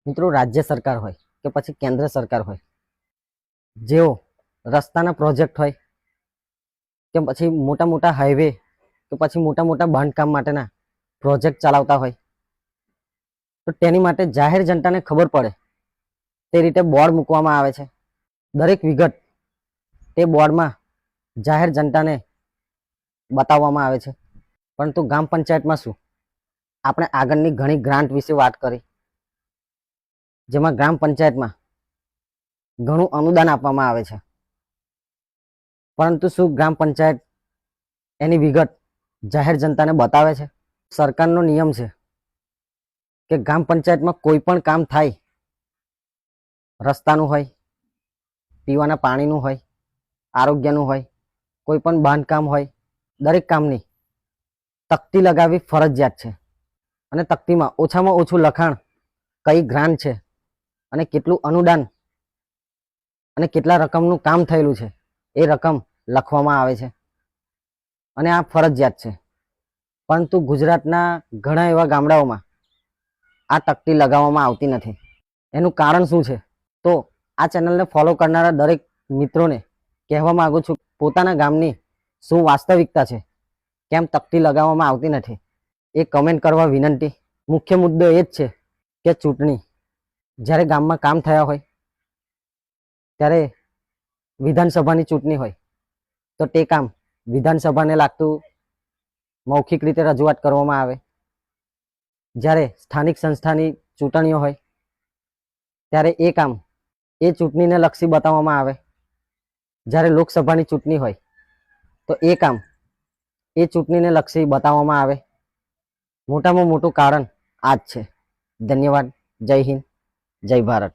મિત્રો રાજ્ય સરકાર હોય કે પછી કેન્દ્ર સરકાર હોય, જેઓ રસ્તાના પ્રોજેક્ટ હોય કે પછી મોટા મોટા હાઈવે કે પછી મોટા મોટા બાંધકામ માટેના પ્રોજેક્ટ ચલાવતા હોય, તો તેની માટે જાહેર જનતાને ખબર પડે તે રીતે બોર્ડ મૂકવામાં આવે છે. દરેક વિગત તે બોર્ડમાં જાહેર જનતાને બતાવવામાં આવે છે. પરંતુ ગ્રામ પંચાયતમાં શું, આપણે આગળની ઘણી ગ્રાન્ટ વિશે વાત કરી, જેમાં ગ્રામ પંચાયતમાં ઘણું અનુદાન આપવામાં આવે છે. પરંતુ શું ગ્રામ પંચાયત એની વિગત જાહેર જનતાને બતાવે છે? સરકારનો નિયમ છે કે ગ્રામ પંચાયતમાં કોઈ પણ કામ થાય, રસ્તાનું હોય, પીવાના પાણીનું હોય, આરોગ્યનું હોય, કોઈ પણ બાંધકામ હોય, દરેક કામની તકતી લગાવવી ફરજિયાત છે. અને તકતીમાં ઓછામાં ઓછું લખાણ કઈ ગ્રાન્ટ છે અને કેટલું અનુદાન અને કેટલા રકમનું કામ થયેલું છે એ રકમ લખવામાં આવે છે અને આ ફરજિયાત છે. પરંતુ ગુજરાતના ઘણા એવા ગામડાઓમાં આ તકતી લગાવવામાં આવતી નથી. એનું કારણ શું છે? તો આ ચેનલને ફોલો કરનારા દરેક મિત્રોને કહેવા માંગુ છું, પોતાના ગામની શું વાસ્તવિકતા છે, કેમ તકતી લગાવવામાં આવતી નથી, એ કમેન્ટ કરવા વિનંતી. મુખ્ય મુદ્દો એ જ છે કે ચૂંટણી જ્યારે ગામમાં કામ થયા હોય, ત્યારે વિધાનસભાની ચૂંટણી હોય તો તે કામ વિધાનસભાને લાગતું મૌખિક રીતે રજૂઆત કરવામાં આવે. જ્યારે સ્થાનિક સંસ્થાની ચૂંટણીઓ હોય ત્યારે એ કામ એ ચૂંટણીને લક્ષી બતાવવામાં આવે. જ્યારે લોકસભાની ચૂંટણી હોય તો એ કામ એ ચૂંટણીને લક્ષી બતાવવામાં આવે. મોટામાં મોટું કારણ આ જ છે. ધન્યવાદ. જય હિન્દ, જય ભારત.